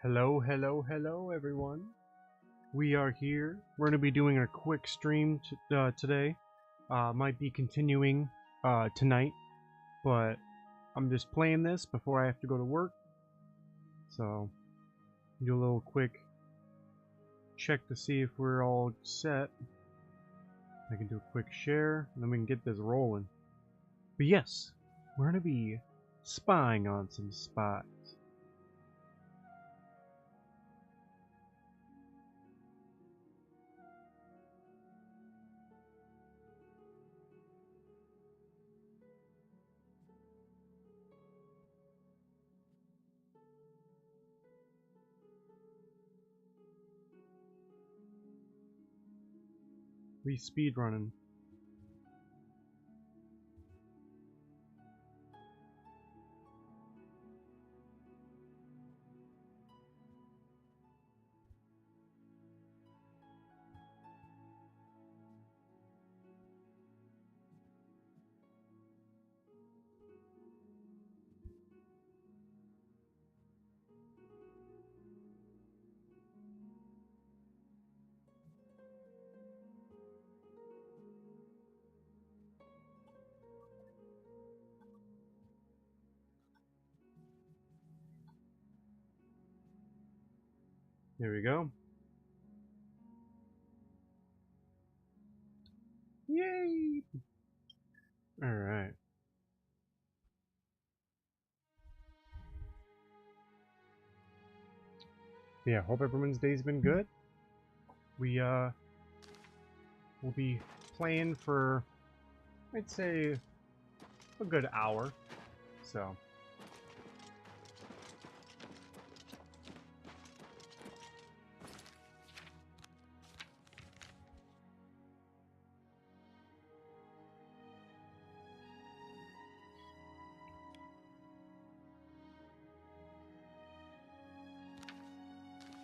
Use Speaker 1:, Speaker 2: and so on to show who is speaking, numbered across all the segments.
Speaker 1: Hello, hello, hello, everyone. We are here. We're going to be doing a quick stream today. Might be continuing tonight, but I'm just playing this before I have to go to work. So, do a little quick check to see if we're all set. I can do a quick share, and then we can get this rolling. But yes, we're going to be spying on some spies. We speedrunning. There we go. Yay! Alright. Yeah, hope everyone's day's been good. We'll be playing for, I'd say, a good hour. So.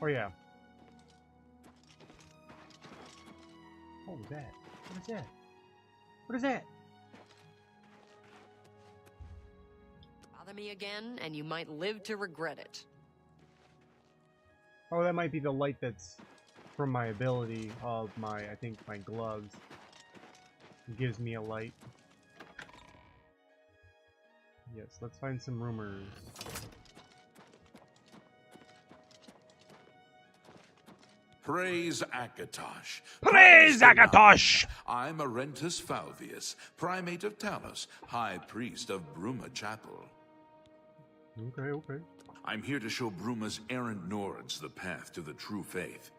Speaker 1: Oh yeah. What was that? What is that? What is that?
Speaker 2: Bother me again, and you might live to regret it.
Speaker 1: Oh, that might be the light that's from my ability of my, I think, my gloves. It gives me a light. Yes, let's find some rumors.
Speaker 3: Praise Akatosh.
Speaker 1: Praise
Speaker 3: the
Speaker 1: Akatosh!
Speaker 3: Lion. I'm Arentus Falvius, Primate of Talos, High Priest of Bruma Chapel.
Speaker 1: Okay.
Speaker 3: I'm here to show Bruma's errant Nords the path to the true faith.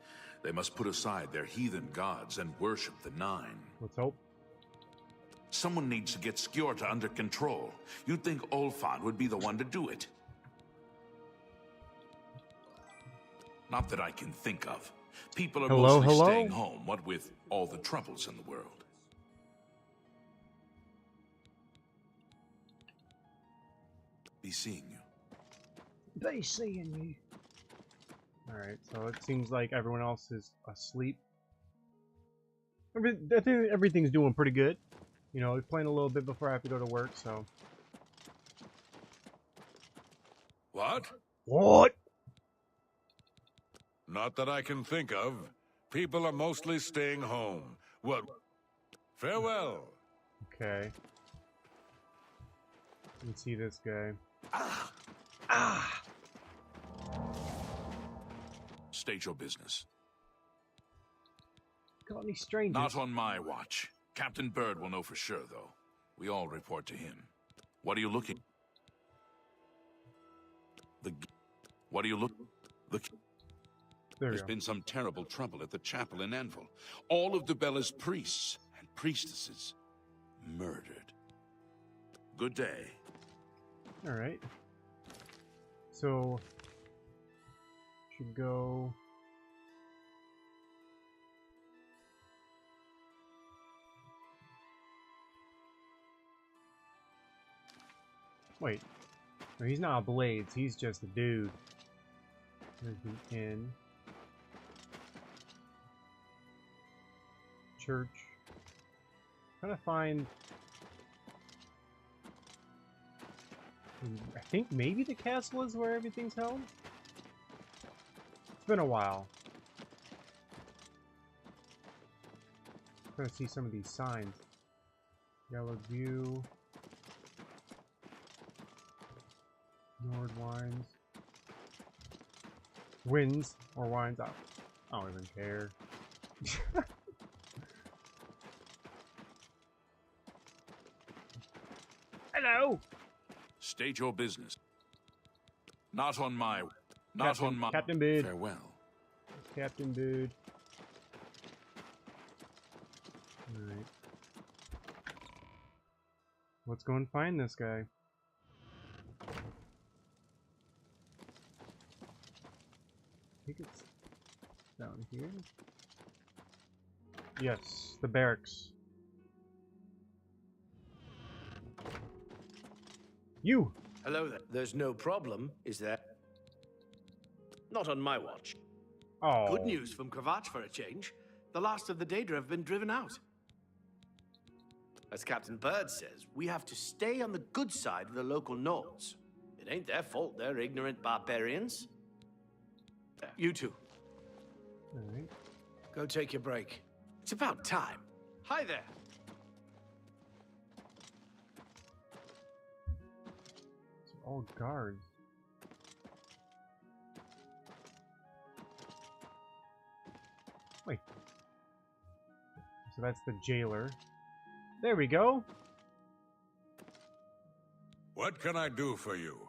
Speaker 3: They must put aside their heathen gods and worship the Nine.
Speaker 1: Let's hope.
Speaker 3: Someone needs to get Skjorta under control. You'd think Olfan would be the one to do it. Not that I can think of. People are mostly staying home, what with all the troubles in the world. Be seeing you.
Speaker 1: Be seeing you. Alright, so it seems like everyone else is asleep. I think everything's doing pretty good. You know, playing a little bit before I have to go to work, so.
Speaker 4: What?
Speaker 1: What?
Speaker 4: Not that I can think of. People are mostly staying home. Well, farewell.
Speaker 1: Okay. Let me see this guy.
Speaker 3: State your business.
Speaker 1: Got any strangers?
Speaker 3: Not on my watch. Captain Bird will know for sure, though. We all report to him. What are you looking? What are you looking? There's been some terrible trouble at the chapel in Anvil. All of Dubella's priests and priestesses murdered. Good day.
Speaker 1: Alright. So, should go. Wait. No, he's not a Blades, he's just a dude. There's the inn. Church. Trying to find. I think maybe the castle is where everything's held. It's been a while. I'm gonna see some of these signs. Yellow View. Nord Wines. Wins or wines. I don't even care. Hello.
Speaker 3: State your business. Not on my...
Speaker 1: Captain Bid.
Speaker 3: Farewell.
Speaker 1: Captain Bid. Alright. Let's go and find this guy. I think it's down here. Yes, the barracks. You!
Speaker 5: Hello there. There's no problem, is there? Not on my watch.
Speaker 1: Oh.
Speaker 5: Good news from Cravatch for a change. The last of the Daedra have been driven out. As Captain Bird says, we have to stay on the good side of the local Nords. It ain't their fault they're ignorant barbarians. You two.
Speaker 1: Alright.
Speaker 5: Go take your break. It's about time. Hi there.
Speaker 1: It's all guards. Wait. So that's the jailer. There we go.
Speaker 4: What can I do for you?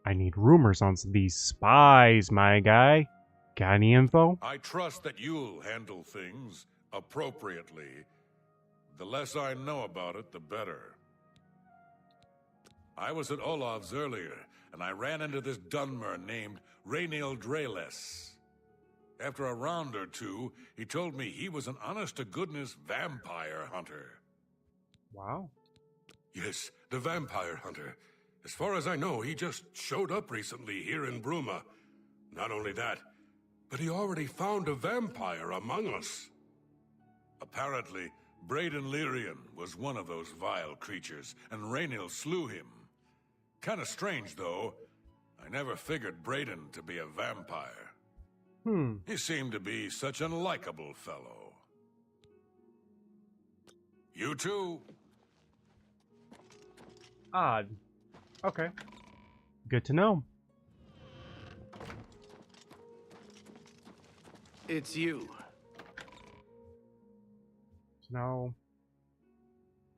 Speaker 1: I need rumors on these spies, my guy. Got any info?
Speaker 4: I trust that you'll handle things appropriately. The less I know about it, the better. I was at Olav's earlier, and I ran into this Dunmer named Rainiel Dreles. After a round or two, he told me he was an honest-to-goodness vampire hunter.
Speaker 1: Wow.
Speaker 4: Yes, the vampire hunter. As far as I know, he just showed up recently here in Bruma. Not only that, but he already found a vampire among us. Apparently, Braden Lyrian was one of those vile creatures, and Rainiel slew him. Kinda strange, though. I never figured Braden to be a vampire. He seemed to be such a likable fellow. You too?
Speaker 1: Odd. Okay. Good to know.
Speaker 5: It's you.
Speaker 1: So now,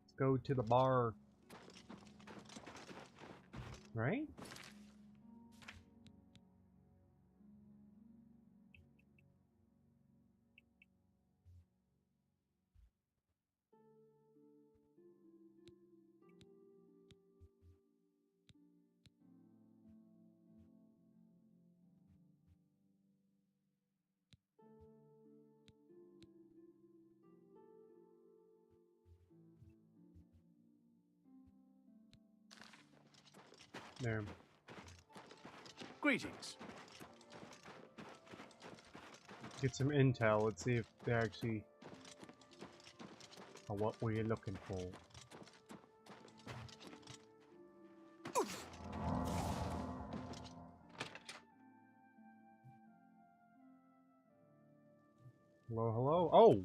Speaker 1: let's go to the bar. Right? There.
Speaker 5: Greetings.
Speaker 1: Get some intel. Let's see if they actually are what we're looking for. Hello, hello. Oh!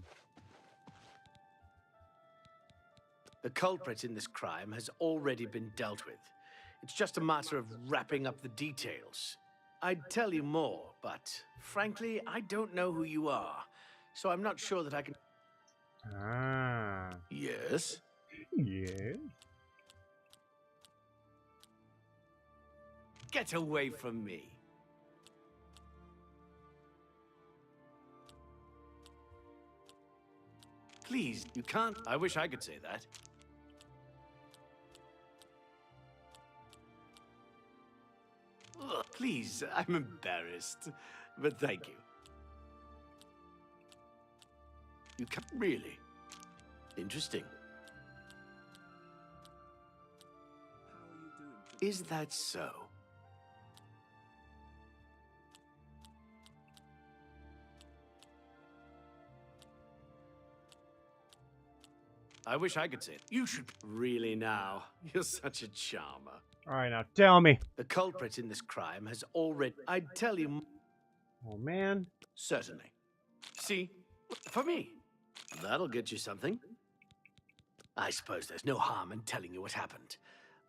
Speaker 5: The culprit in this crime has already been dealt with. It's just a matter of wrapping up the details. I'd tell you more, but frankly, I don't know who you are, so I'm not sure that I can...
Speaker 1: Ah.
Speaker 5: Yes?
Speaker 1: Yeah.
Speaker 5: Get away from me. Please, you can't... I wish I could say that. Ugh, please, I'm embarrassed, but thank you. You can't... Really? Interesting. Is that so? I wish I could say it. You should... Really now? You're such a charmer.
Speaker 1: All right, now tell me.
Speaker 5: The culprit in this crime has already... I'd tell you...
Speaker 1: Oh, man.
Speaker 5: Certainly. See? For me. That'll get you something. I suppose there's no harm in telling you what happened.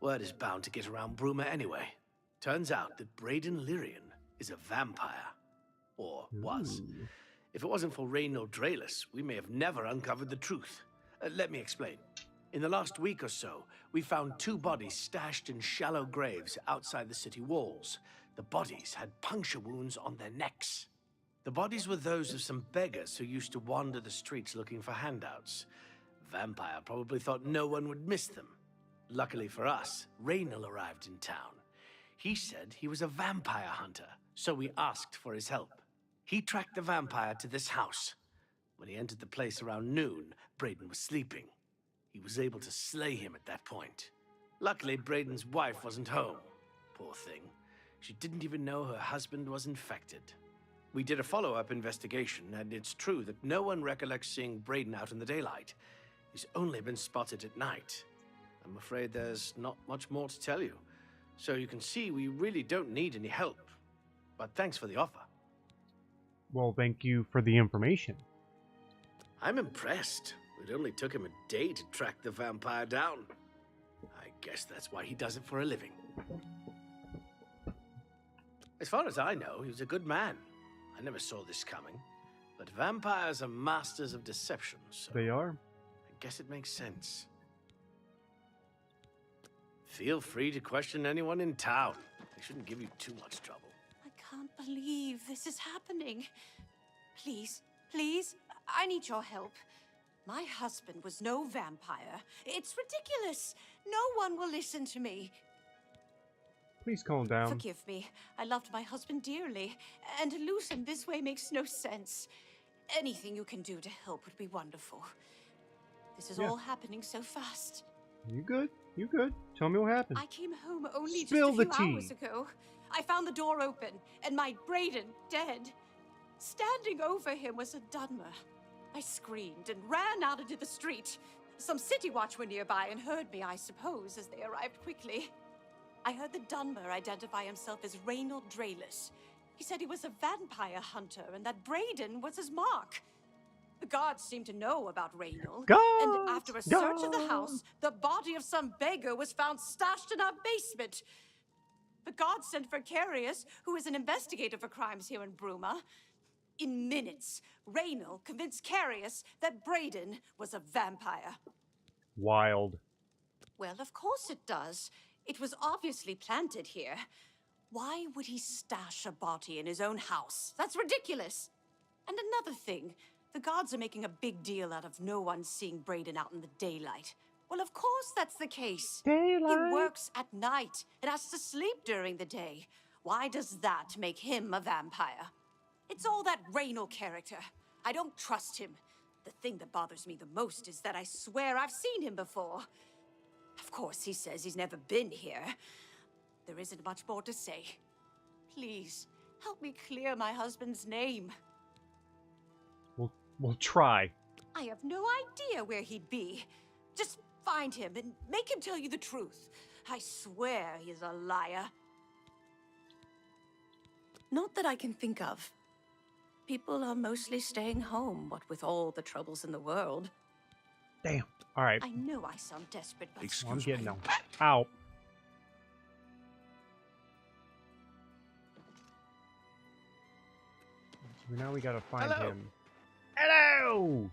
Speaker 5: Word is bound to get around Bruma anyway. Turns out that Braden Lyrian is a vampire. Or was.
Speaker 1: Ooh.
Speaker 5: If it wasn't for Reynald Draelus, we may have never uncovered the truth. Let me explain. In the last week or so, we found 2 bodies stashed in shallow graves outside the city walls. The bodies had puncture wounds on their necks. The bodies were those of some beggars who used to wander the streets looking for handouts. Vampire probably thought no one would miss them. Luckily for us, Reynald arrived in town. He said he was a vampire hunter, so we asked for his help. He tracked the vampire to this house. When he entered the place around noon, Braden was sleeping. He was able to slay him at that point. Luckily, Braden's wife wasn't home. Poor thing. She didn't even know her husband was infected. We did a follow-up investigation, and it's true that no one recollects seeing Braden out in the daylight. He's only been spotted at night. I'm afraid there's not much more to tell you. So you can see we really don't need any help. But thanks for the offer.
Speaker 1: Well, thank you for the information.
Speaker 5: I'm impressed. It only took him a day to track the vampire down. I guess that's why he does it for a living. As far as I know, he was a good man. I never saw this coming. But vampires are masters of deception, so
Speaker 1: They are.
Speaker 5: I guess it makes sense. Feel free to question anyone in town. They shouldn't give you too much trouble.
Speaker 6: I can't believe this is happening. Please, please, I need your help. My husband was no vampire. It's ridiculous. No one will listen to me.
Speaker 1: Please calm down.
Speaker 6: Forgive me. I loved my husband dearly, and to lose him this way makes no sense. Anything you can do to help would be wonderful. This is all happening so fast.
Speaker 1: You good? You good? Tell me what happened.
Speaker 6: I came home only
Speaker 1: Spill
Speaker 6: just a few
Speaker 1: the tea.
Speaker 6: hours ago. I found the door open, and my Braden dead. Standing over him was a Dunmer. I screamed and ran out into the street. Some city watch were nearby and heard me, I suppose, as they arrived quickly. I heard the Dunmer identify himself as Reynald Draelus. He said he was a vampire hunter and that Braden was his mark. The guards seemed to know about Reynald. And after a search of the house, the body of some beggar was found stashed in our basement. The guards sent for Carius, who is an investigator for crimes here in Bruma. In minutes, Reynald convinced Carius that Braden was a vampire.
Speaker 1: Wild.
Speaker 6: Well, of course it does. It was obviously planted here. Why would he stash a body in his own house? That's ridiculous. And another thing, the guards are making a big deal out of no one seeing Braden out in the daylight. Well, of course that's the case.
Speaker 1: Daylight?
Speaker 6: He works at night and has to sleep during the day. Why does that make him a vampire? It's all that Reynald character. I don't trust him. The thing that bothers me the most is that I swear I've seen him before. Of course, he says he's never been here. There isn't much more to say. Please, help me clear my husband's name.
Speaker 1: We'll try.
Speaker 6: I have no idea where he'd be. Just find him and make him tell you the truth. I swear he's a liar. Not that I can think of. People are mostly staying home, what with all the troubles in the world.
Speaker 1: Damn. All right.
Speaker 6: I know I sound desperate, but...
Speaker 1: I'm getting them. Ow. So now we gotta find
Speaker 5: Hello.
Speaker 1: him. Hello!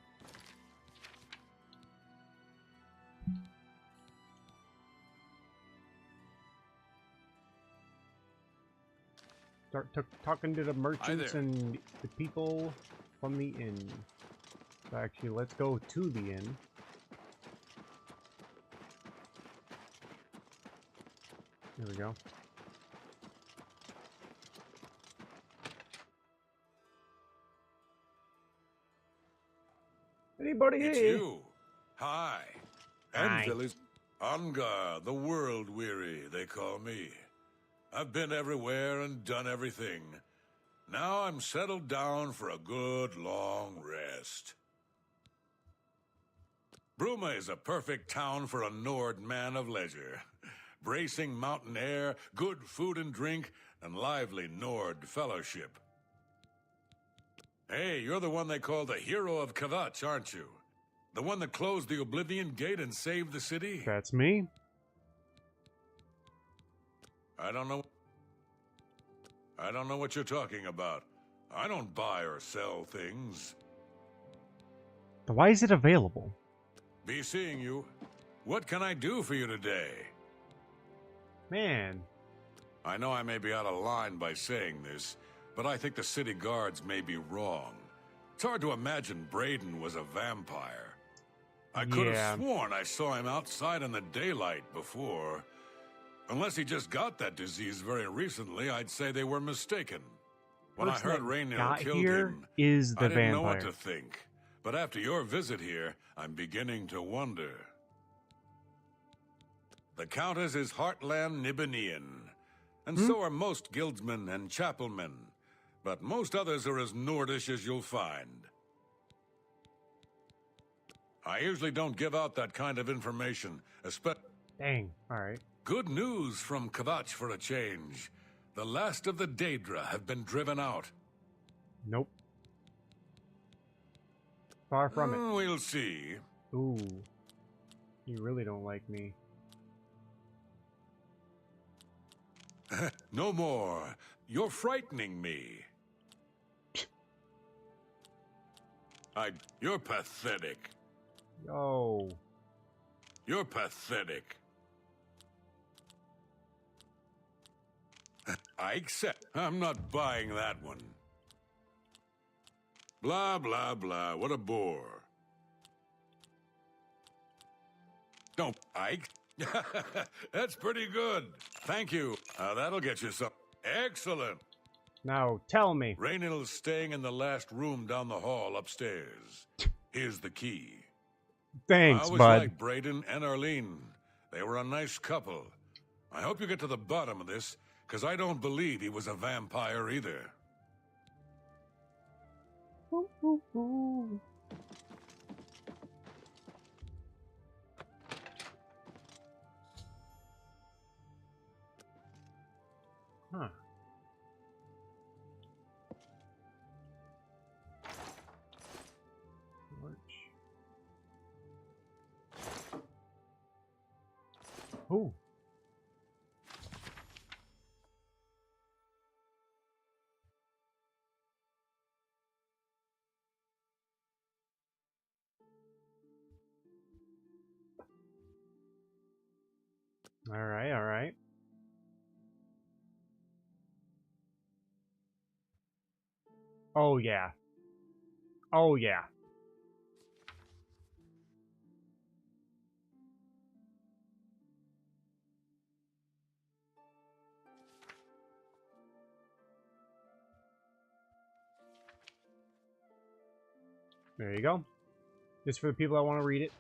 Speaker 1: Start talking to the merchants
Speaker 3: there.
Speaker 1: and the people from the inn. So actually, let's go to the inn. There we go. Anybody
Speaker 4: It's
Speaker 1: here?
Speaker 4: you. Hi.
Speaker 1: Hi.
Speaker 4: Enfill is Angar, the world weary, they call me. I've been everywhere and done everything. Now I'm settled down for a good long rest. Bruma is a perfect town for a Nord man of leisure. bracing mountain air, good food and drink, and lively Nord fellowship. Hey, you're the one they call the hero of Kvatch, aren't you? The one that closed the Oblivion gate and saved the city?
Speaker 1: That's me.
Speaker 4: I don't know what you're talking about. I don't buy or sell things.
Speaker 1: But why is it available?
Speaker 4: Be seeing you. What can I do for you today?
Speaker 1: Man.
Speaker 4: I know I may be out of line by saying this, but I think the city guards may be wrong. It's hard to imagine Braden was a vampire. I could have sworn I saw him outside in the daylight before. Unless he just got that disease very recently, I'd say they were mistaken. When I heard Rainier killed him, I didn't know what to think. But after your visit here, I'm beginning to wonder. The Countess is Heartland Nibenian, and so are most guildsmen and chapelmen. But most others are as Nordish as you'll find. I usually don't give out that kind of information, especially...
Speaker 1: Dang, alright.
Speaker 4: Good news from Kvatch for a change. The last of the Daedra have been driven out.
Speaker 1: Nope. Far from it.
Speaker 4: We'll see.
Speaker 1: Ooh. You really don't like me.
Speaker 4: No more. You're frightening me. You're pathetic.
Speaker 1: Yo.
Speaker 4: You're pathetic. I accept. I'm not buying that one. Blah, blah, blah. What a bore. Don't. That's pretty good. Thank you. That'll get you some. Excellent.
Speaker 1: Now, tell me.
Speaker 4: Rainhill's staying in the last room down the hall upstairs. Here's the key.
Speaker 1: Thanks,
Speaker 4: I was
Speaker 1: bud.
Speaker 4: like Braden and Arlene. They were a nice couple. I hope you get to the bottom of this, because I don't believe he was a vampire either.
Speaker 1: Ooh, ooh, ooh. Huh. Ooh. All right, all right. Oh yeah. Oh yeah. There you go. Just for the people that want to read it.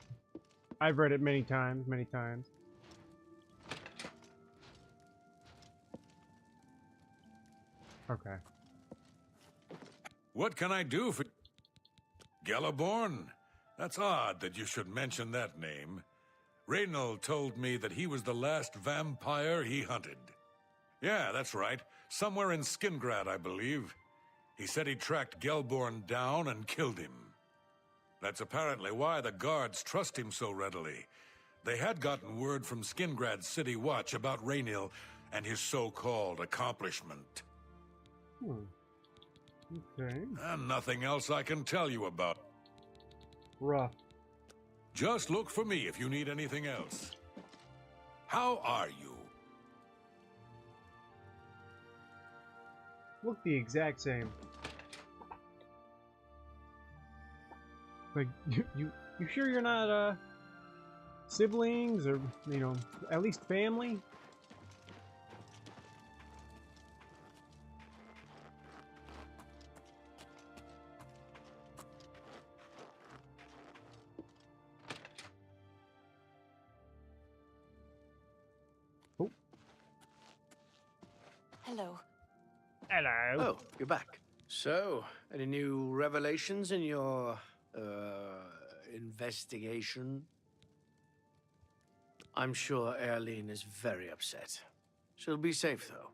Speaker 1: I've read it many times, many times. Okay.
Speaker 4: What can I do for... Galaborn? That's odd that you should mention that name. Reynold told me that he was the last vampire he hunted. Yeah, that's right. Somewhere in Skingrad, I believe. He said he tracked Gelborn down and killed him. That's apparently why the guards trust him so readily. They had gotten word from Skingrad's City Watch about Rainill and his so-called accomplishment.
Speaker 1: Okay.
Speaker 4: And nothing else I can tell you about.
Speaker 1: Rough.
Speaker 4: Just look for me if you need anything else. How are you?
Speaker 1: Look the exact same. Like, you sure you're not, siblings or, you know, at least family? Oh.
Speaker 6: Hello.
Speaker 1: Hello.
Speaker 5: Oh, you're back. So, any new revelations in your, investigation? I'm sure Eileen is very upset. She'll be safe, though.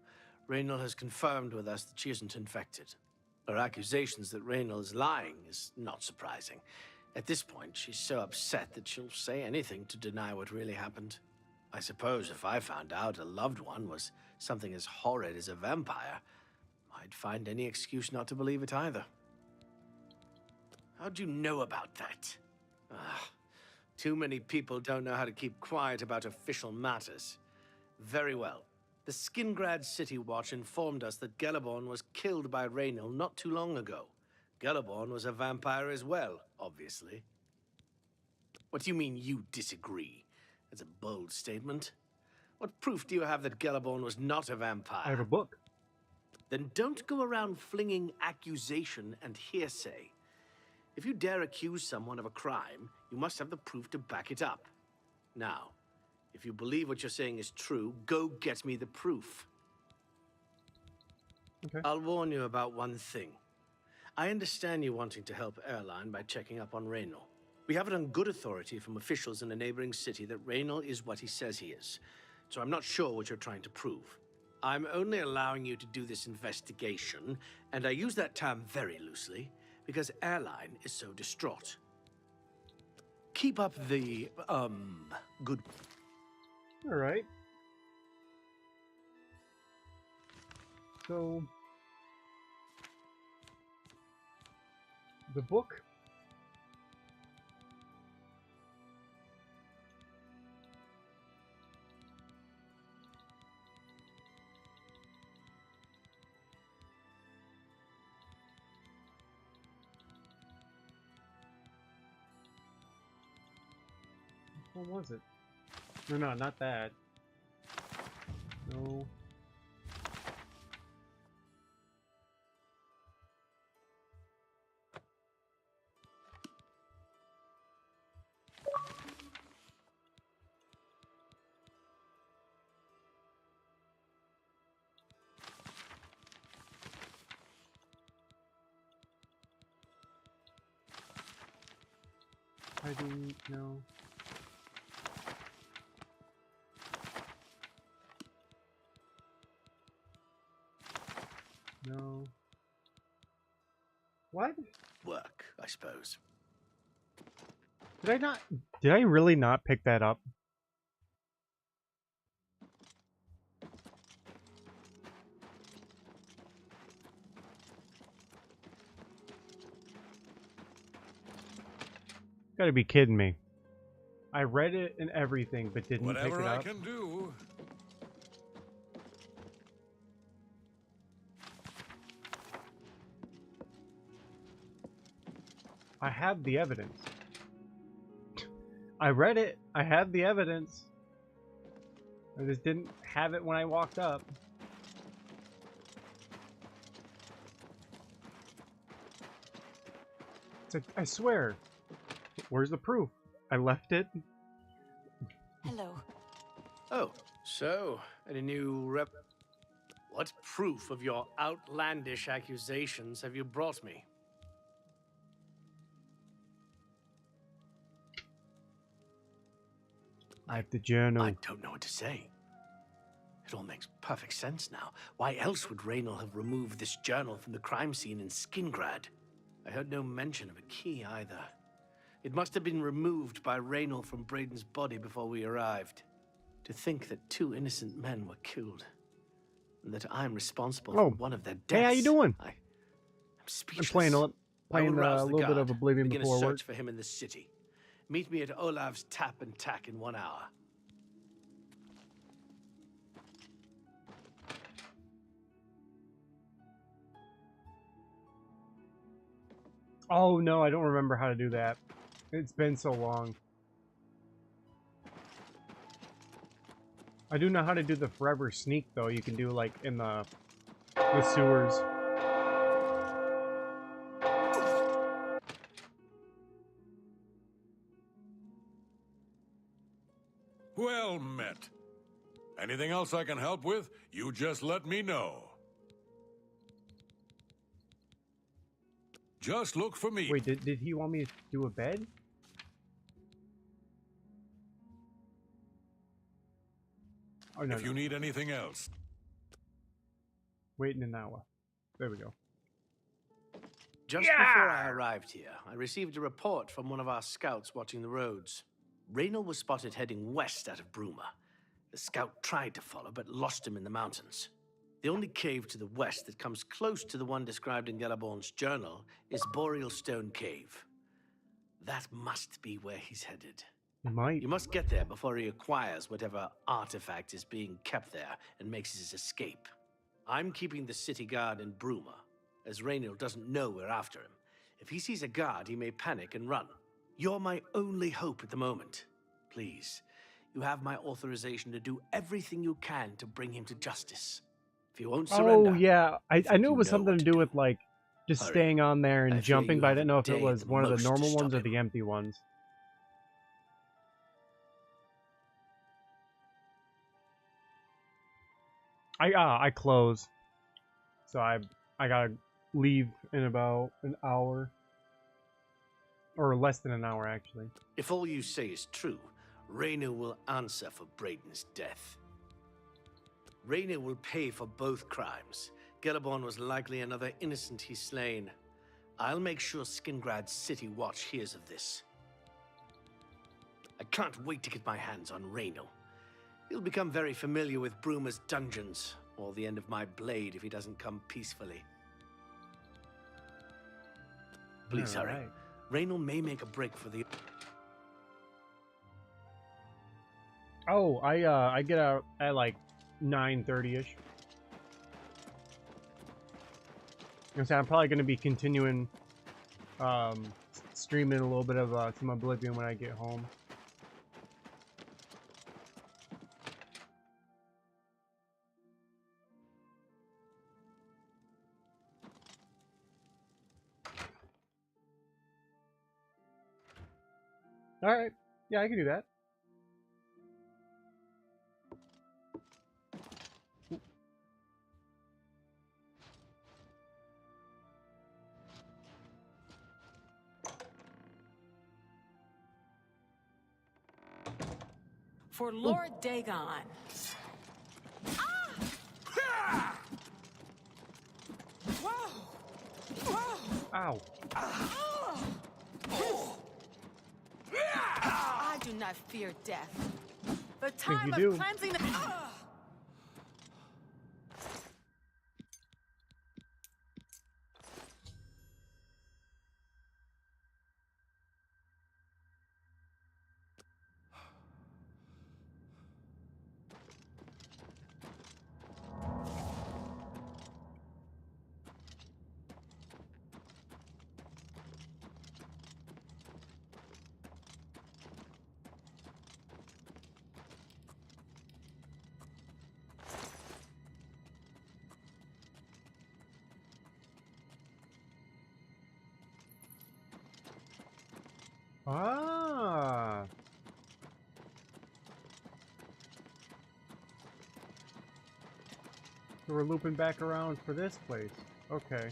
Speaker 5: Raynor has confirmed with us that she isn't infected. Her accusations that Raynor is lying is not surprising. At this point, she's so upset that she'll say anything to deny what really happened. I suppose if I found out a loved one was something as horrid as a vampire, I'd find any excuse not to believe it either. How'd you know about that? Too many people don't know how to keep quiet about official matters. Very well. The Skingrad City Watch informed us that Gellerborn was killed by Raynor not too long ago. Gellerborn was a vampire as well, obviously. What do you mean you disagree? That's a bold statement. What proof do you have that Gellerborn was not a vampire?
Speaker 1: I have a book.
Speaker 5: Then don't go around flinging accusation and hearsay. If you dare accuse someone of a crime, you must have the proof to back it up. Now, if you believe what you're saying is true, go get me the proof.
Speaker 1: Okay.
Speaker 5: I'll warn you about one thing. I understand you wanting to help Airline by checking up on Raynor. We have it on good authority from officials in a neighboring city that Raynor is what he says he is. So I'm not sure what you're trying to prove. I'm only allowing you to do this investigation, and I use that term very loosely, because Airline is so distraught. Keep up the, good...
Speaker 1: All right. So, the book. Which one was it? No, not that. No. I didn't know. No. What?
Speaker 5: work, I suppose.
Speaker 1: Did I not? Did I really not pick that up? Gotta be kidding me. I read it and everything, but didn't pick it
Speaker 4: Whatever I
Speaker 1: up.
Speaker 4: can do.
Speaker 1: I have the evidence. I read it. I have the evidence. I just didn't have it when I walked up. It's like, I swear. Where's the proof? I left it.
Speaker 6: Hello.
Speaker 5: Oh, so, any new What proof of your outlandish accusations have you brought me?
Speaker 1: I have the journal.
Speaker 5: I don't know what to say. It all makes perfect sense now. Why else would Raynor have removed this journal from the crime scene in Skingrad? I heard no mention of a key either. It must have been removed by Raynor from Braden's body before we arrived. To think that 2 innocent men were killed, and that I'm responsible for one of their deaths.
Speaker 1: Hey, how you doing?
Speaker 5: I'm speechless.
Speaker 1: I'm playing a little bit of Oblivion
Speaker 5: Begin
Speaker 1: before
Speaker 5: a search
Speaker 1: work.
Speaker 5: for him in the city. Meet me at Olav's Tap and Tack in 1 hour.
Speaker 1: Oh no, I don't remember how to do that. It's been so long. I do know how to do the forever sneak though. You can do like in the sewers.
Speaker 4: Well met. Anything else I can help with, you just let me know. Just look for me.
Speaker 1: Wait, did he want me to do a bed? Oh, no,
Speaker 4: if you need anything else.
Speaker 1: Waiting an hour. There we go.
Speaker 5: Just before I arrived here, I received a report from one of our scouts watching the roads. Raynor was spotted heading west out of Bruma. The scout tried to follow, but lost him in the mountains. The only cave to the west that comes close to the one described in Gellerborn's journal is Boreal Stone Cave. That must be where he's headed.
Speaker 1: Might.
Speaker 5: You must get there before he acquires whatever artifact is being kept there and makes his escape. I'm keeping the city guard in Bruma, as Raynor doesn't know we're after him. If he sees a guard, he may panic and run. You're my only hope at the moment. Please, you have my authorization to do everything you can to bring him to justice. If you won't surrender...
Speaker 1: Oh, yeah. I knew it was something to do with, like, just
Speaker 5: Hurry.
Speaker 1: staying on there and jumping, but I didn't know if it was one of the
Speaker 5: most
Speaker 1: normal
Speaker 5: to
Speaker 1: ones or
Speaker 5: stop
Speaker 1: the empty ones. I close. So I gotta leave in about an hour. Or less than an hour, actually.
Speaker 5: If all you say is true, Raynor will answer for Braden's death. Raynor will pay for both crimes. Gellerborn was likely another innocent he's slain. I'll make sure Skingrad's City Watch hears of this. I can't wait to get my hands on Raynor. He'll become very familiar with Bruma's dungeons, or the end of my blade if he doesn't come peacefully. Please hurry.
Speaker 1: Right.
Speaker 5: Raynor may make a break for the...
Speaker 1: Oh, I get out at like 9:30ish. I'm probably going to be continuing streaming a little bit of some Oblivion when I get home. Alright. Yeah, I can do that.
Speaker 7: For Lord Dagon. Ah! Whoa! Whoa!
Speaker 1: Ow.
Speaker 7: I do not fear death. The time
Speaker 1: you
Speaker 7: of
Speaker 1: do.
Speaker 7: cleansing the...
Speaker 1: Ah. So we're looping back around for this place. Okay.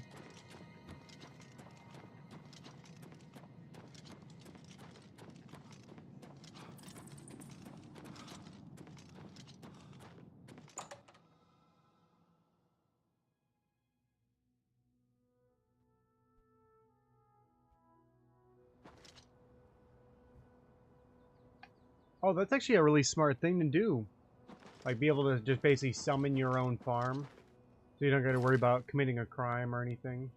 Speaker 1: Oh, that's actually a really smart thing to do. Like, be able to just basically summon your own farm. So you don't gotta worry about committing a crime or anything.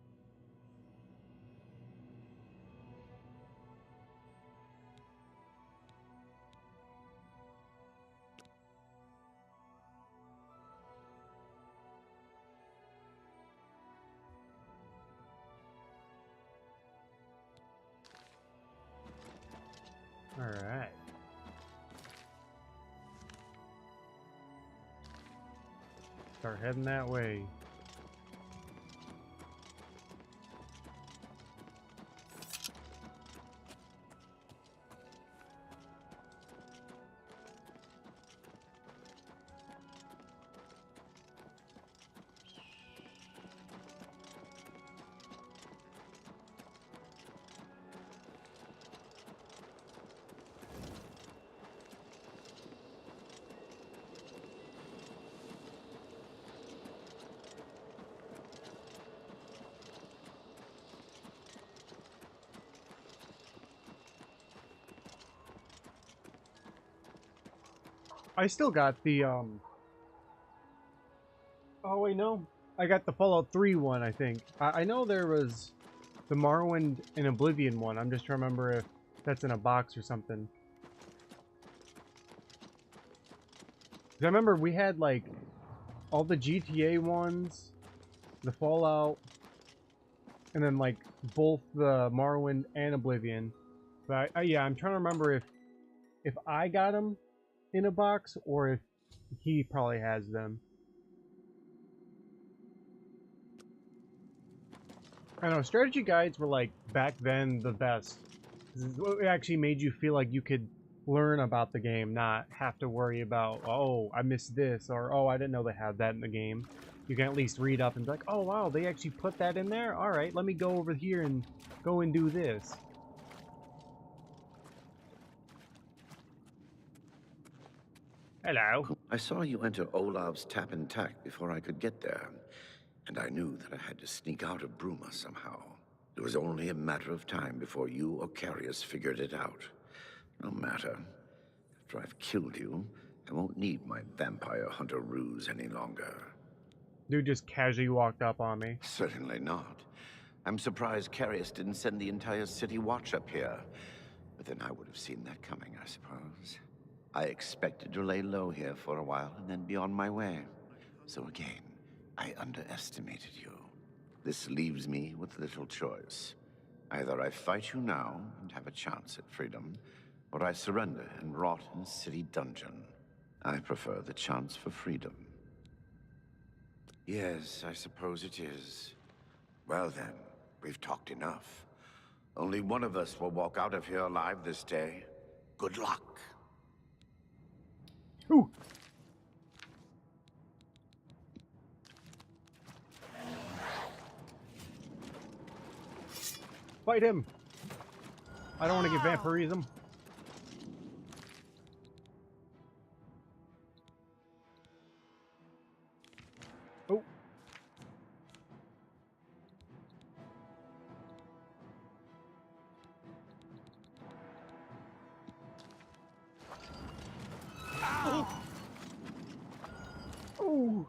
Speaker 1: Alright. Start heading that way. I still got the, Oh, wait, no. I got the Fallout 3 one, I think. I know there was the Morrowind and Oblivion one. I'm just trying to remember if that's in a box or something. 'Cause I remember we had, like, all the GTA ones, the Fallout, and then, like, both the Morrowind and Oblivion. But, yeah, I'm trying to remember if I got them in a box or if he probably has them. I know, strategy guides were, like, back then the best. It actually made you feel like you could learn about the game, not have to worry about, oh, I missed this, or, oh, I didn't know they had that in the game. You can at least read up and be like, oh, wow, they actually put that in there? Alright, let me go over here and go and do this. Hello.
Speaker 8: I saw you enter Olav's Tap and Tack before I could get there, and I knew that I had to sneak out of Bruma somehow. It was only a matter of time before you or Carius figured it out. No matter. After I've killed you, I won't need my vampire hunter ruse any longer.
Speaker 1: Dude just casually walked up on me.
Speaker 8: Certainly not. I'm surprised Carius didn't send the entire city watch up here. But then I would have seen that coming, I suppose. I expected to lay low here for a while and then be on my way. So again, I underestimated you. This leaves me with little choice. Either I fight you now and have a chance at freedom, or I surrender and rot in a city dungeon. I prefer the chance for freedom. Yes, I suppose it is. Well then, we've talked enough. Only one of us will walk out of here alive this day. Good luck.
Speaker 1: Ooh. Fight him! I don't want to get vampirism. Oh. Ooh.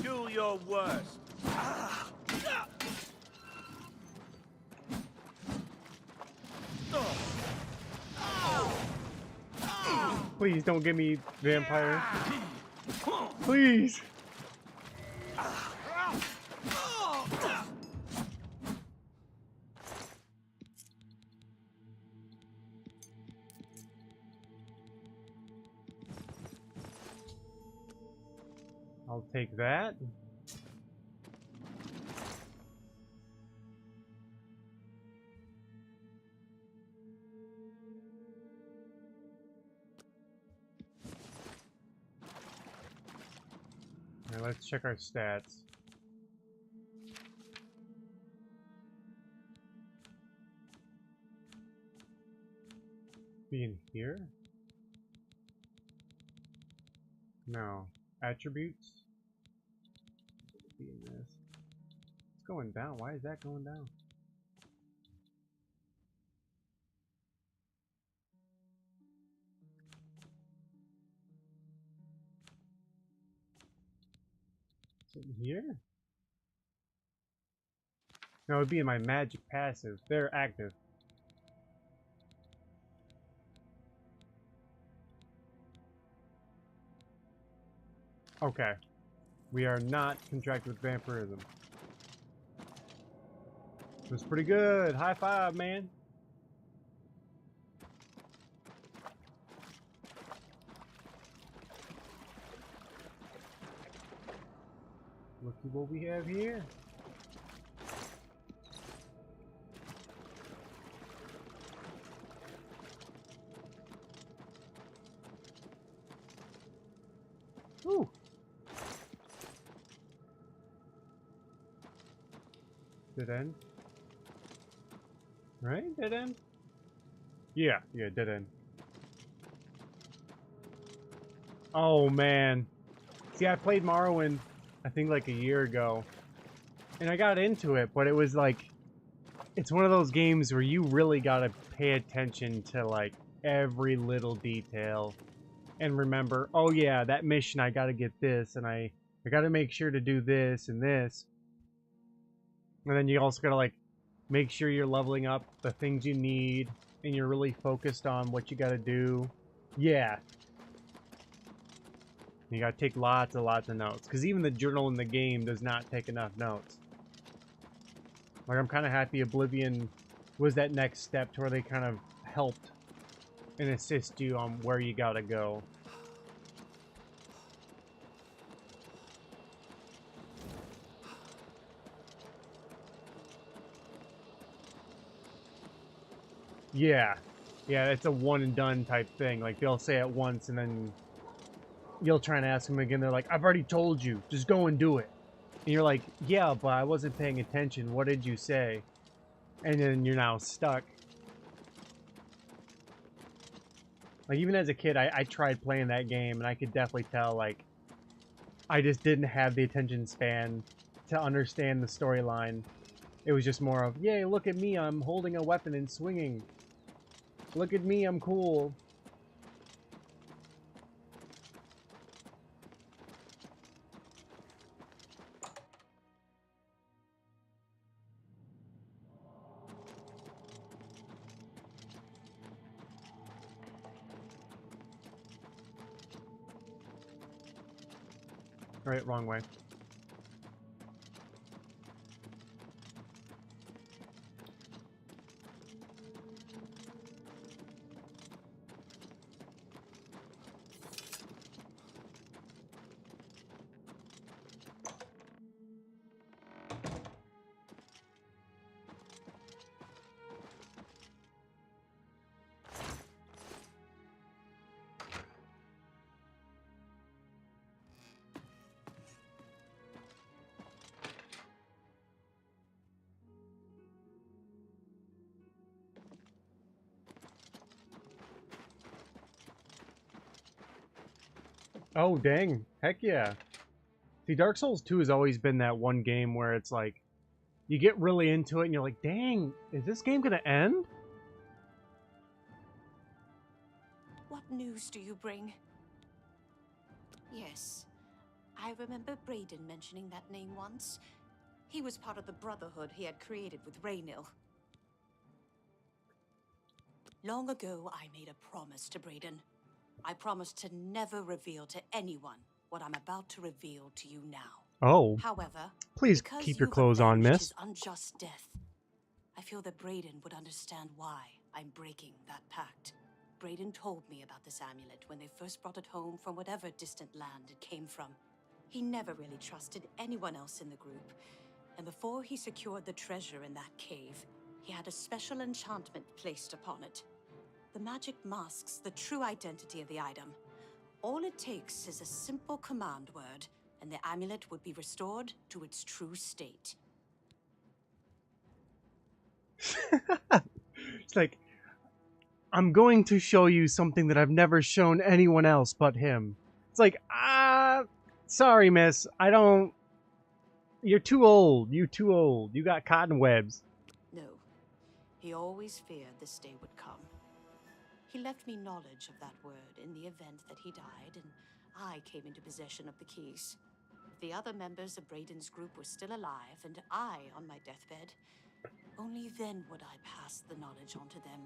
Speaker 9: Do your worst.
Speaker 1: Please don't give me vampire. Please. I'll take that. Alright, let's check our stats. Be in here? No. Attributes? Be in this. It's going down. Why is that going down? Is it here? No, it'd be in my magic passive. They're active. Okay. We are not contracted with vampirism. It was pretty good. High five, man. Look at what we have here. Ooh. Dead end. Right? Dead end? Yeah, dead end. Oh man. See, I played Morrowind I think like a year ago. And I got into it, but it was like, it's one of those games where you really gotta pay attention to like every little detail. And remember, oh yeah, that mission I gotta get this, and I gotta make sure to do this and this. And then you also gotta like make sure you're leveling up the things you need, and you're really focused on what you gotta do. Yeah. You gotta take lots and lots of notes, because even the journal in the game does not take enough notes. Like, I'm kind of happy Oblivion was that next step to where they kind of helped and assist you on where you gotta go. Yeah. Yeah, it's a one and done type thing. Like, they'll say it once and then you'll try and ask them again. They're like, I've already told you. Just go and do it. And you're like, yeah, but I wasn't paying attention. What did you say? And then you're now stuck. Like, even as a kid, I tried playing that game, and I could definitely tell, like, I just didn't have the attention span to understand the storyline. It was just more of, yay, look at me, I'm holding a weapon and swinging. Look at me, I'm cool. Right, wrong way. Oh, dang. Heck yeah. See, Dark Souls 2 has always been that one game where it's like, you get really into it and you're like, dang, is this game gonna end?
Speaker 6: What news do you bring? Yes, I remember Braden mentioning that name once. He was part of the Brotherhood he had created with Raynil. Long ago, I made a promise to Braden. I promised to never reveal to anyone what I'm about to reveal to you now.
Speaker 1: Oh.
Speaker 6: However,
Speaker 1: please keep your clothes on, miss.
Speaker 6: His unjust death, I feel that Braden would understand why I'm breaking that pact. Braden told me about this amulet when they first brought it home from whatever distant land it came from. He never really trusted anyone else in the group, and before he secured the treasure in that cave, he had a special enchantment placed upon it. The magic masks the true identity of the item. All it takes is a simple command word, and the amulet would be restored to its true state.
Speaker 1: It's like, I'm going to show you something that I've never shown anyone else but him. It's like, sorry, miss. I don't... You're too old. You're too old. You got cotton webs.
Speaker 6: No. He always feared this day would come. He left me knowledge of that word in the event that he died, and I came into possession of the keys. If the other members of Braden's group were still alive, and I on my deathbed, only then would I pass the knowledge on to them.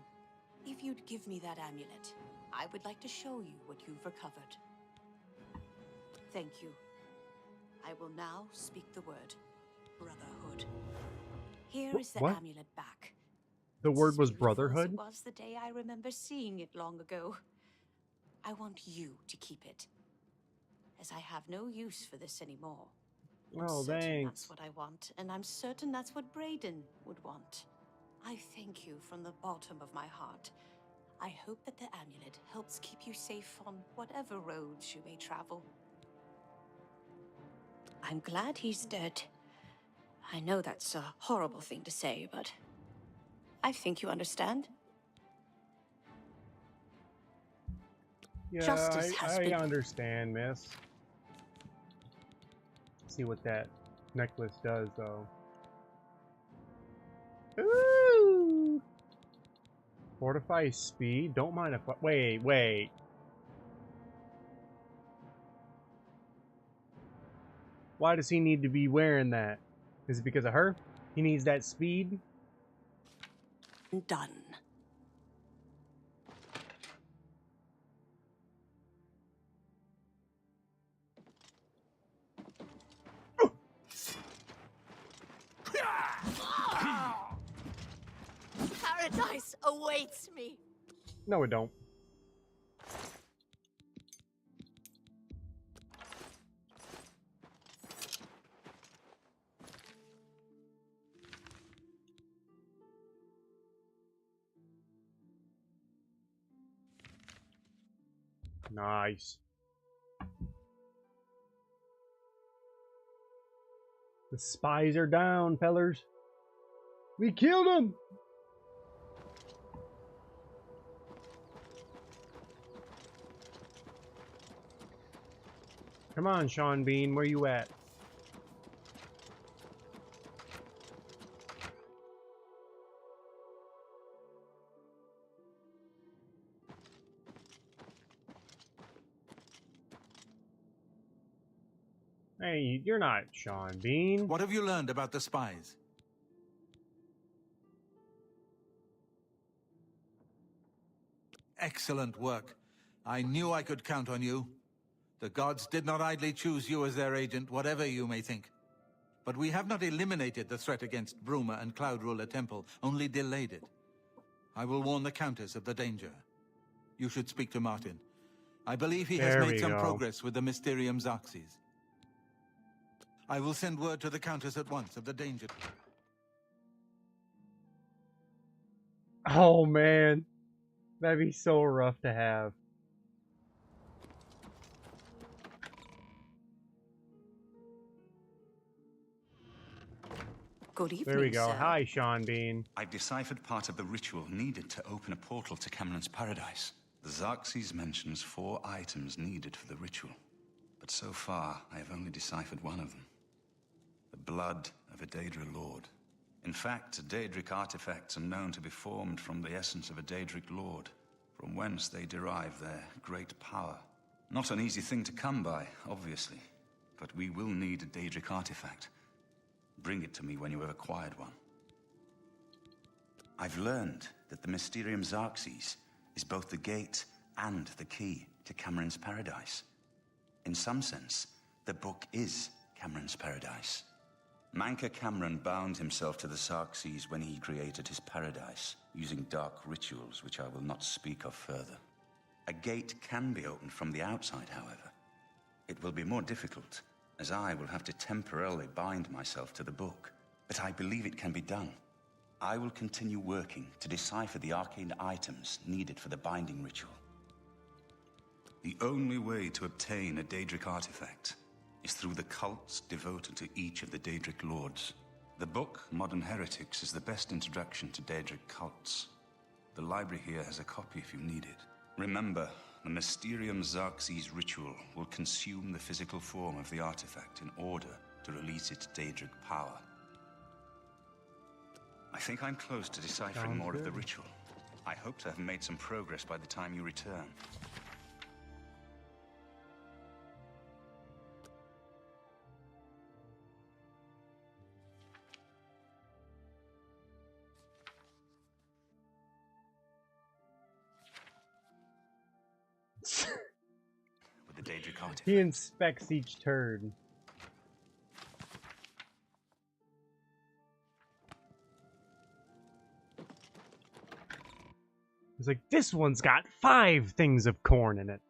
Speaker 6: If you'd give me that amulet, I would like to show you what you've recovered. Thank you. I will now speak the word. Brotherhood. Here is the amulet back.
Speaker 1: The word was brotherhood?
Speaker 6: It was the day I remember seeing it long ago. I want you to keep it, as I have no use for this anymore.
Speaker 1: Oh, thanks.
Speaker 6: That's what I want, and I'm certain that's what Braden would want. I thank you from the bottom of my heart. I hope that the amulet helps keep you safe on whatever roads you may travel. I'm glad he's dead. I know that's a horrible thing to say, but I think you understand.
Speaker 1: Yeah, I understand, miss. See what that necklace does, though. Ooh! Fortify speed. Don't mind if. Wait. Why does he need to be wearing that? Is it because of her? He needs that speed?
Speaker 6: Done. Paradise awaits me.
Speaker 1: No, it don't. Nice. The spies are down, fellers. We killed them! Come on, Sean Bean, where you at? Hey, you're not Sean Bean.
Speaker 9: What have you learned about the spies? Excellent work. I knew I could count on you. The gods did not idly choose you as their agent, whatever you may think. But we have not eliminated the threat against Bruma and Cloud Ruler Temple, only delayed it. I will warn the Countess of the danger. You should speak to Martin. I believe he has made some progress with the Mysterium Xerxes. I will send word to the Countess at once of the danger.
Speaker 1: Oh man, that'd be so rough to have.
Speaker 6: Good evening,
Speaker 1: There we go.
Speaker 6: sir.
Speaker 1: Hi, Sean Bean.
Speaker 10: I've deciphered part of the ritual needed to open a portal to Cameron's paradise. The Xerxes mentions 4 items needed for the ritual, but so far I have only deciphered one of them. The blood of a Daedra Lord. In fact, Daedric artifacts are known to be formed from the essence of a Daedric Lord, from whence they derive their great power. Not an easy thing to come by, obviously, but we will need a Daedric artifact. Bring it to me when you have acquired one. I've learned that the Mysterium Xerxes is both the gate and the key to Cameron's paradise. In some sense, the book is Cameron's paradise. Manca Cameron bound himself to the Xerxes when he created his paradise, using dark rituals which I will not speak of further. A gate can be opened from the outside, however. It will be more difficult, as I will have to temporarily bind myself to the book, but I believe it can be done. I will continue working to decipher the arcane items needed for the binding ritual. The only way to obtain a Daedric artifact is through the cults devoted to each of the Daedric Lords. The book, Modern Heretics, is the best introduction to Daedric cults. The library here has a copy if you need it. Remember, the Mysterium Xerxes ritual will consume the physical form of the artifact in order to release its Daedric power. I think I'm close to deciphering more of the ritual. I hope to have made some progress by the time you return. With the Daedric artifact.
Speaker 1: He inspects each turn. He's like, this one's got 5 things of corn in it.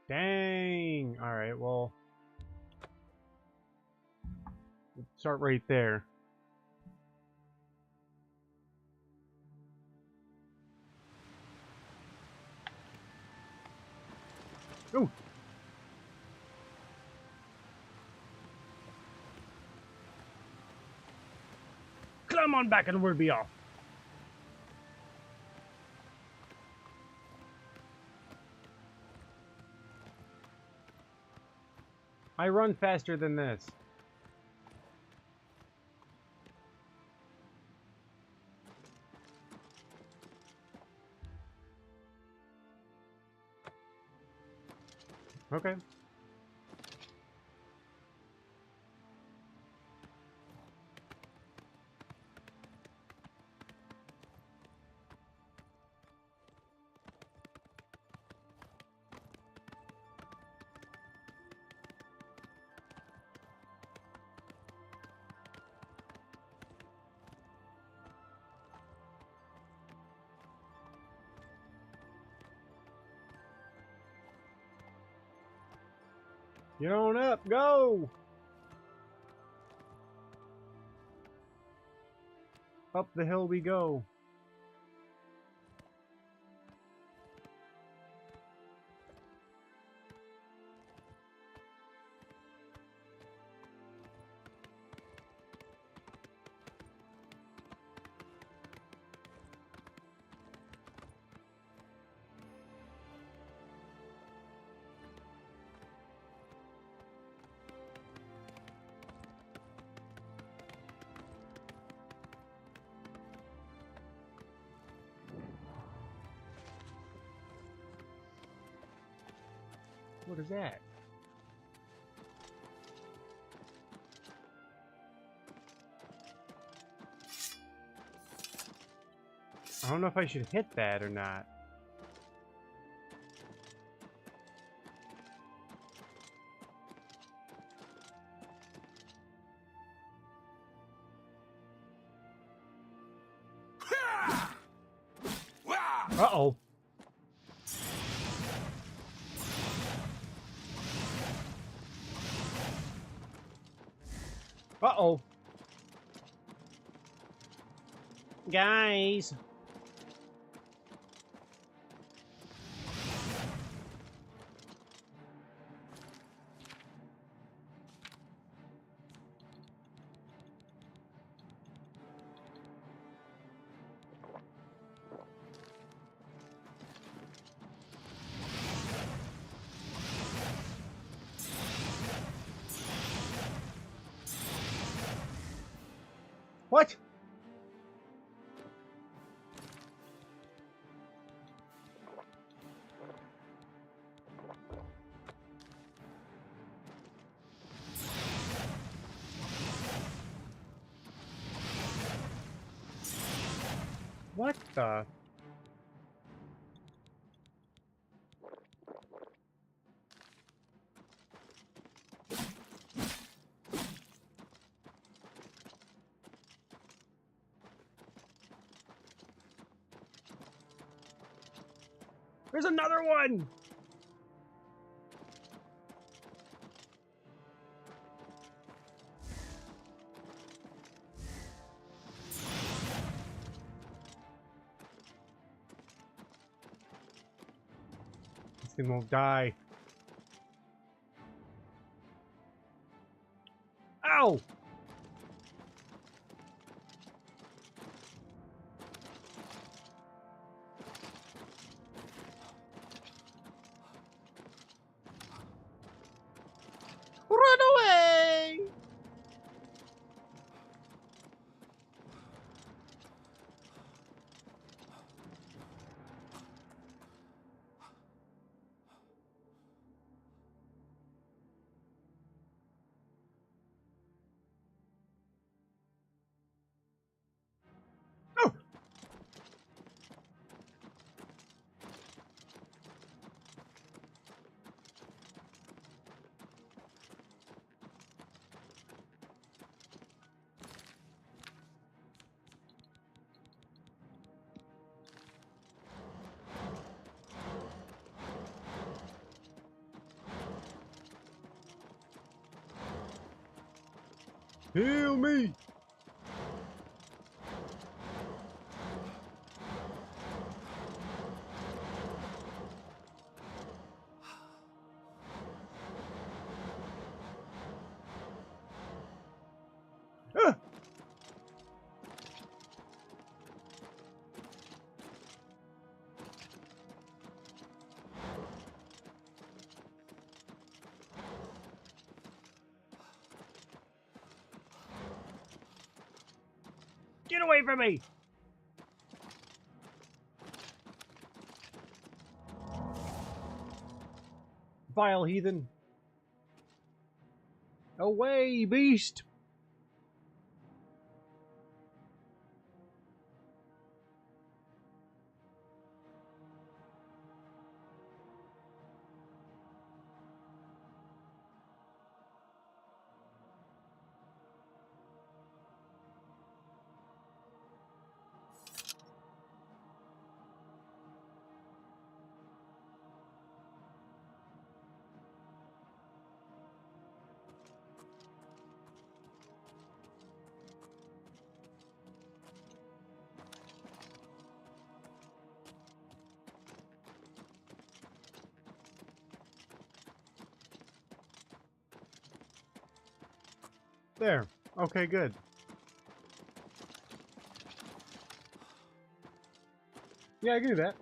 Speaker 1: Dang. Alright, well. Start right there. Ooh. Come on back and we'll be off. I run faster than this. Okay. Get on up, go! Up the hill we go. What is that? I don't know if I should hit that or not. Uh-oh. Uh-oh. Guys. What? What the? There's another one! This thing won't die. Ow! Run away! Oh! Heal me! Ah! away from me! Vile heathen. Away, beast! There. Okay, good. Yeah, I can do that.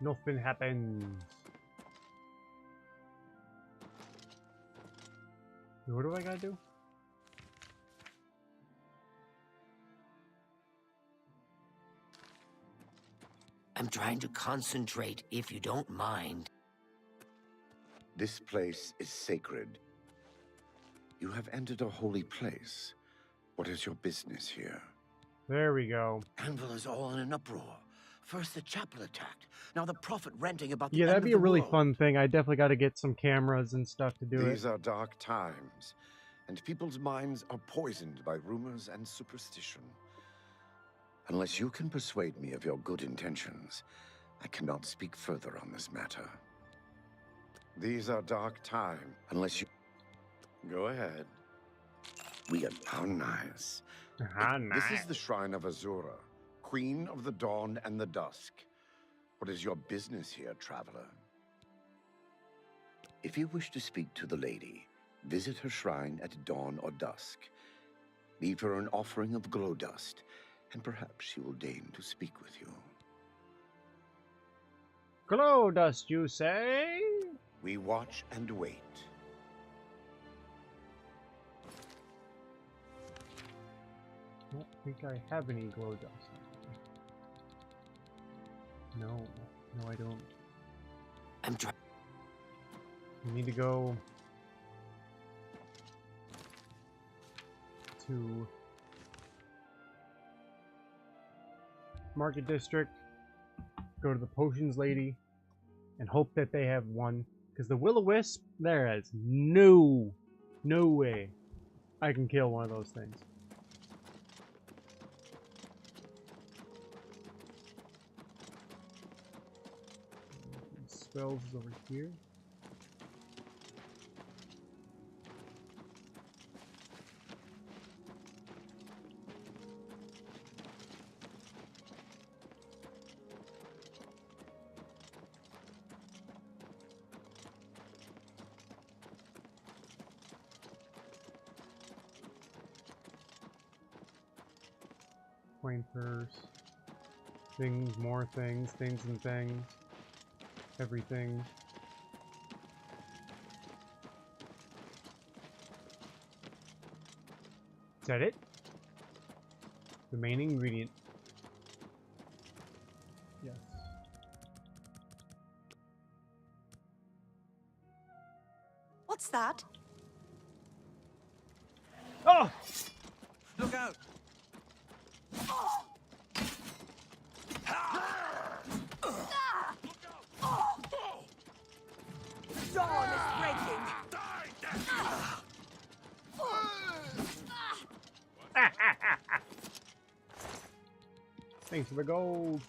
Speaker 1: Nothing happens. What do I gotta do?
Speaker 11: I'm trying to concentrate, if you don't mind.
Speaker 8: This place is sacred. You have entered a holy place. What is your business here?
Speaker 1: There we go.
Speaker 11: Anvil is all in an uproar. First the chapel attacked, now the prophet ranting about the
Speaker 1: Yeah,
Speaker 11: end
Speaker 1: that'd
Speaker 11: of
Speaker 1: be
Speaker 11: the
Speaker 1: a really
Speaker 11: world.
Speaker 1: fun thing. I definitely got to get some cameras and stuff to do it.
Speaker 8: These are dark times, and people's minds are poisoned by rumors and superstition. Unless you can persuade me of your good intentions, I cannot speak further on this matter. These are dark times, unless you... Go ahead. We are... How nice.
Speaker 1: How nice.
Speaker 8: This is the Shrine of Azura, Queen of the Dawn and the Dusk. What is your business here, traveler? If you wish to speak to the lady, visit her shrine at dawn or dusk. Leave her an offering of glow dust, and perhaps she will deign to speak with you.
Speaker 1: Glow dust, you say?
Speaker 8: We watch and wait.
Speaker 1: I don't think I have any glow dust. No, I don't.
Speaker 11: I'm trying.
Speaker 1: We need to go to Market District, go to the potions lady, and hope that they have one. Because the Will-O-Wisp, there is no way I can kill one of those things. Spells is over here. Coin purse. Things, more things, things and things. Everything. Is that it? The main ingredient. Yes.
Speaker 6: What's that?
Speaker 1: Oh!
Speaker 9: Look out!
Speaker 7: Dawn is breaking.
Speaker 1: Thanks for the gold.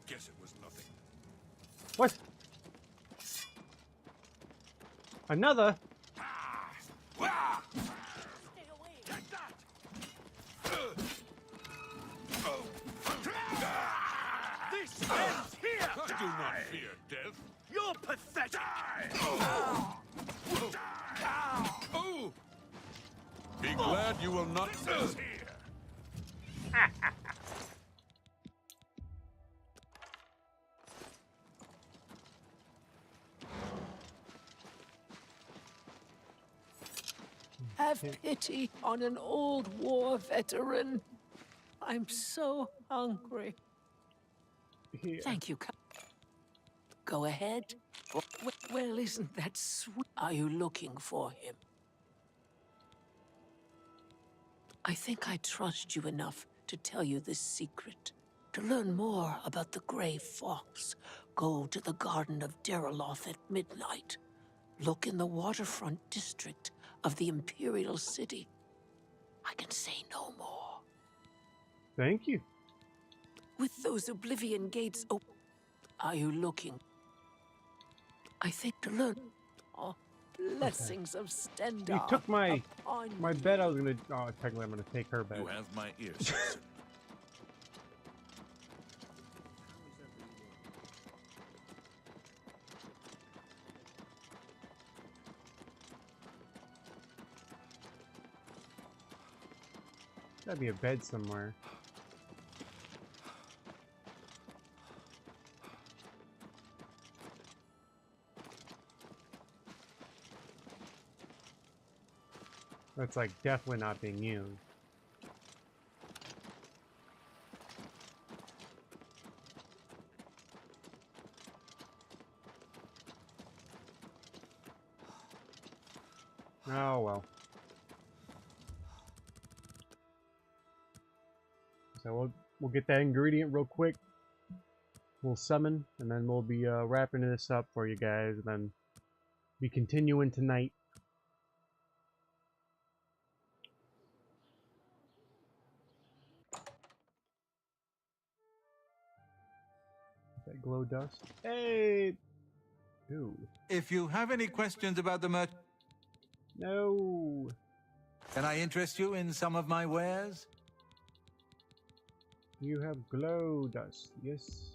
Speaker 4: Guess it was nothing.
Speaker 1: What? Another?
Speaker 7: Stay away.
Speaker 4: Take that! Here! I do not fear death.
Speaker 11: You're pathetic!
Speaker 3: Oh! Be glad you will not...
Speaker 4: This is here!
Speaker 7: Have pity on an old war veteran. I'm so hungry.
Speaker 1: Here.
Speaker 7: Thank you. Go ahead. Well, isn't that sweet? Are you looking for him? I think I trust you enough to tell you this secret. To learn more about the Grey Fox, go to the Garden of Deriloth at midnight. Look in the waterfront district of the Imperial City. I can say no more.
Speaker 1: Thank you.
Speaker 7: With those Oblivion gates open, are you looking? I think to learn. Oh, blessings of Stendar.
Speaker 1: You took my
Speaker 7: upon
Speaker 1: bed. I was gonna. Oh, technically, I'm gonna take her bed.
Speaker 3: You have my ear, citizen.
Speaker 1: Gotta be a bed somewhere. That's like definitely not being used. Oh well. So we'll get that ingredient real quick. We'll summon, and then we'll be wrapping this up for you guys, and then be continuing tonight. That glow dust. Hey. Ooh.
Speaker 9: If you have any questions about the merch,
Speaker 1: No.
Speaker 9: can I interest you in some of my wares?
Speaker 1: You have glow dust. Yes.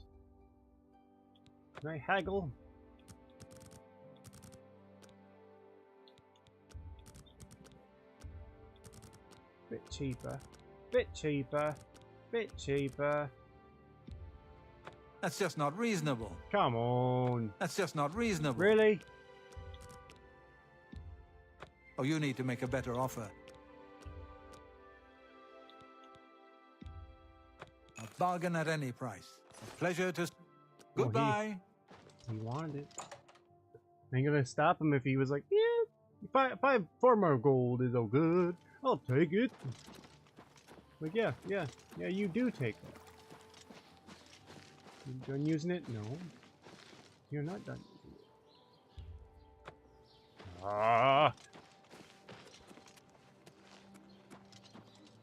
Speaker 1: Can I haggle? Bit cheaper. Bit cheaper. Bit cheaper.
Speaker 9: That's just not reasonable.
Speaker 1: Come on.
Speaker 9: That's just not reasonable.
Speaker 1: Really?
Speaker 9: Oh, you need to make a better offer. A bargain at any price. A pleasure to...
Speaker 1: Well,
Speaker 9: Goodbye.
Speaker 1: He wanted it. Ain't gonna stop him if he was like, yeah, 4 more gold is all good. I'll take it. Like, yeah, you do take it. You done using it? No. You're not done using it. Ah!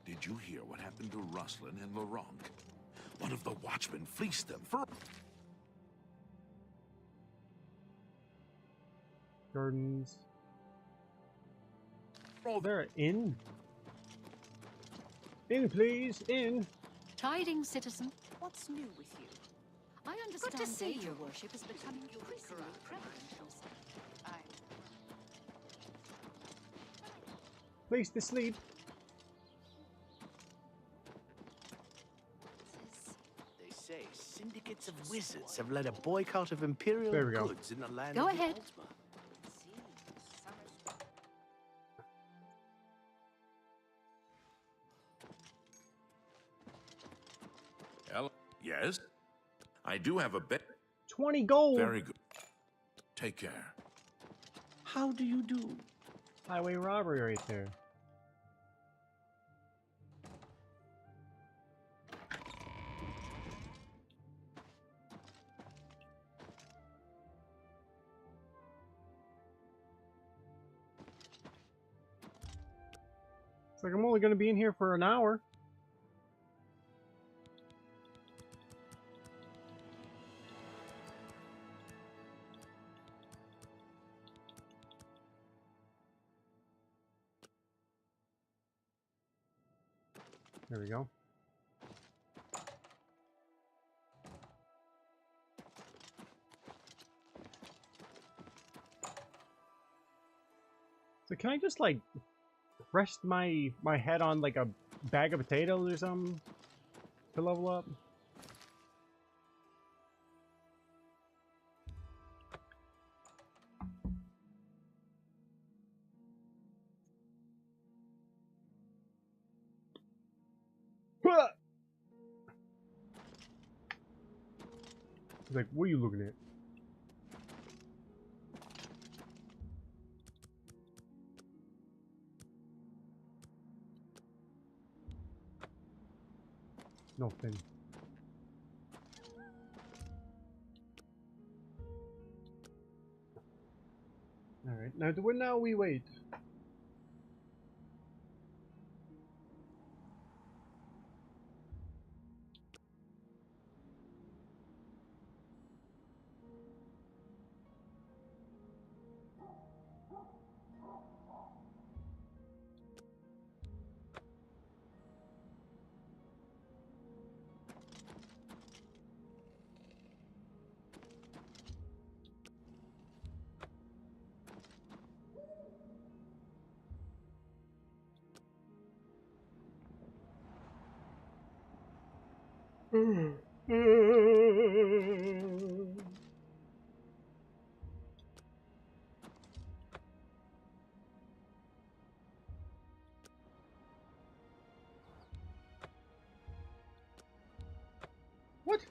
Speaker 3: Did you hear what happened to Ruslan and Laurent? One of the watchmen fleeced them for...
Speaker 1: Gardens. Oh, they're in. In, please, in.
Speaker 12: Tidings, citizen. What's new with you? I understand
Speaker 2: Good to see
Speaker 12: Your
Speaker 2: you.
Speaker 12: worship is becoming increasingly prevalent.
Speaker 1: Place to sleep.
Speaker 5: They say syndicates of wizards have led a boycott of Imperial
Speaker 1: There we go.
Speaker 5: goods in the land
Speaker 12: Go
Speaker 5: of
Speaker 12: ahead.
Speaker 5: Ultima.
Speaker 3: Hello? Yes? I do have a bet.
Speaker 1: 20 gold.
Speaker 3: Very good. Take care.
Speaker 5: How do you do?
Speaker 1: Highway robbery right there. It's like I'm only going to be in here for an hour. There we go. So can I just like rest my head on like a bag of potatoes or something to level up? He's like, what are you looking at? Nothing. Alright, now we wait. What?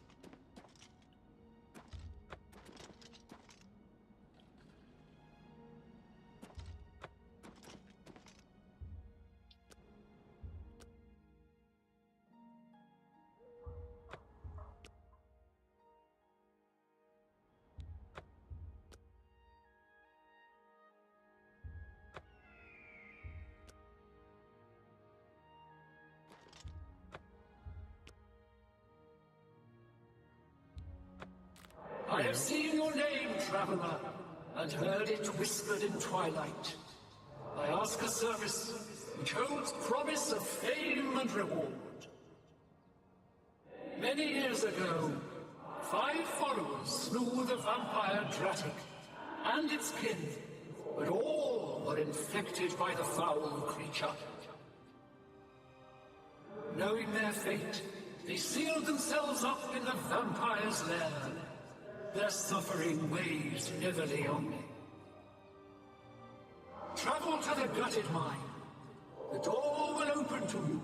Speaker 13: I have seen your name, traveler, and heard it whispered in twilight. I ask a service which holds promise of fame and reward. Many years ago, 5 followers slew the vampire Dratic and its kin, but all were infected by the foul creature. Knowing their fate, they sealed themselves up in the vampire's lair. Their suffering weighs heavily on me. Travel to the gutted mine. The door will open to you.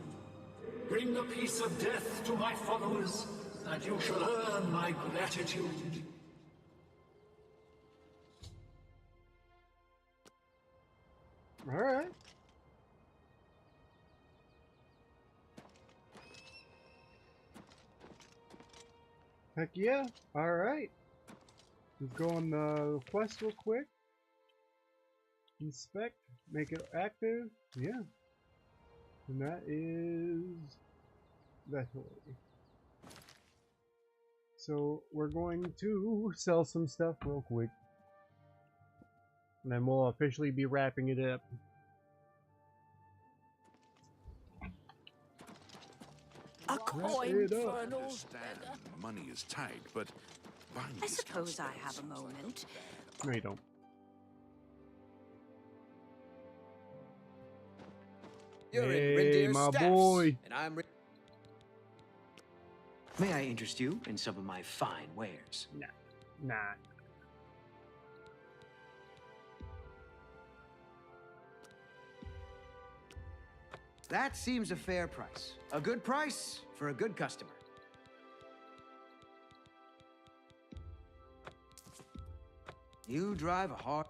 Speaker 13: Bring the piece of death to my followers, and you shall earn my gratitude.
Speaker 1: All right. Heck yeah. All right. Let's go on the quest real quick. Inspect. Make it active. Yeah. And that is that way. So we're going to sell some stuff real quick. And then we'll officially be wrapping it up.
Speaker 7: A coin for an old beggar.
Speaker 3: Money is tight, but buying
Speaker 12: I suppose I have a moment.
Speaker 1: No, you don't.
Speaker 14: You're
Speaker 1: hey,
Speaker 14: in Rindir's
Speaker 1: my
Speaker 14: Staffs,
Speaker 1: boy.
Speaker 14: and I'm.
Speaker 15: May I interest you in some of my fine wares?
Speaker 1: Nah.
Speaker 15: That seems a fair price. A good price for a good customer. You drive a hard...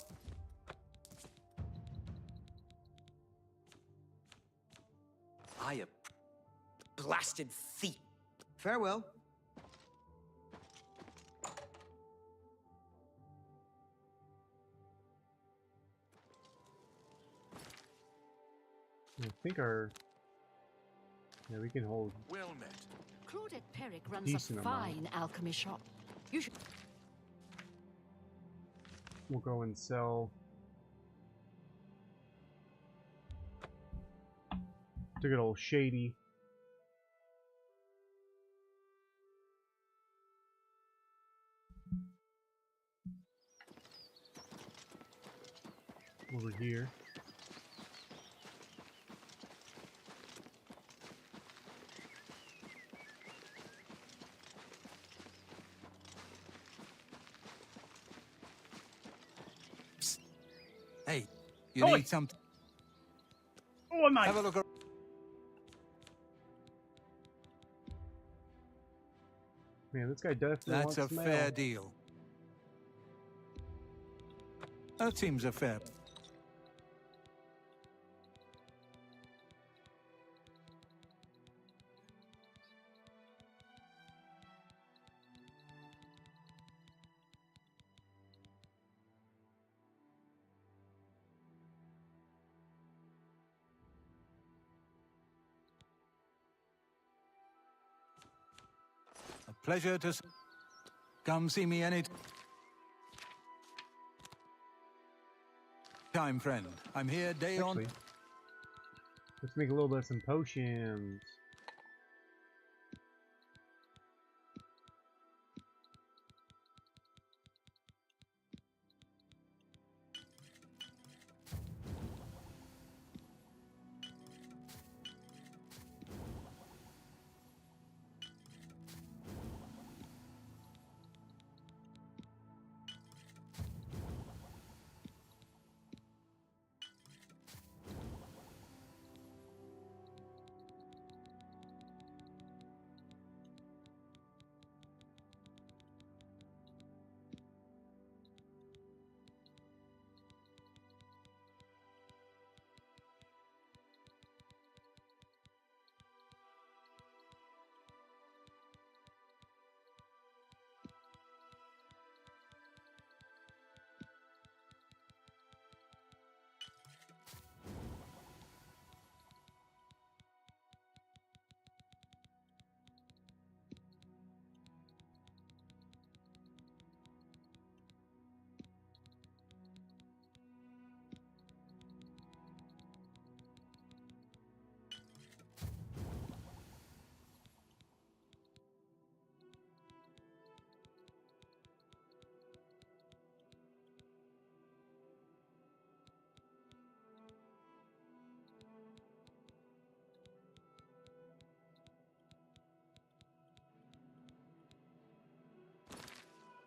Speaker 14: I am blasted thief.
Speaker 15: Farewell.
Speaker 1: I think our... Yeah, we can hold...
Speaker 3: Well met.
Speaker 12: Claudette Perrick runs
Speaker 1: Decent
Speaker 12: a
Speaker 1: amount.
Speaker 12: fine alchemy shop. You should...
Speaker 1: We'll go and sell... To good old Shady. Over here.
Speaker 9: Hey, you need something?
Speaker 1: Oh, my!
Speaker 9: Have a look.
Speaker 1: Man, this guy definitely
Speaker 9: That's
Speaker 1: wants
Speaker 9: a
Speaker 1: mail.
Speaker 9: fair deal. That seems a fair. A pleasure to come see me any time, friend. I'm here day on.
Speaker 1: Let's make a little bit of some potions.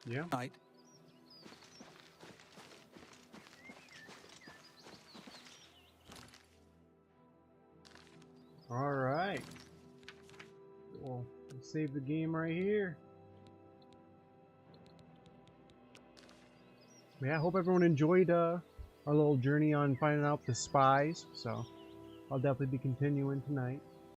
Speaker 1: Yeah.
Speaker 9: Night.
Speaker 1: All right. Well, let's save the game right here. Yeah, I hope everyone enjoyed our little journey on finding out the spies. So I'll definitely be continuing tonight.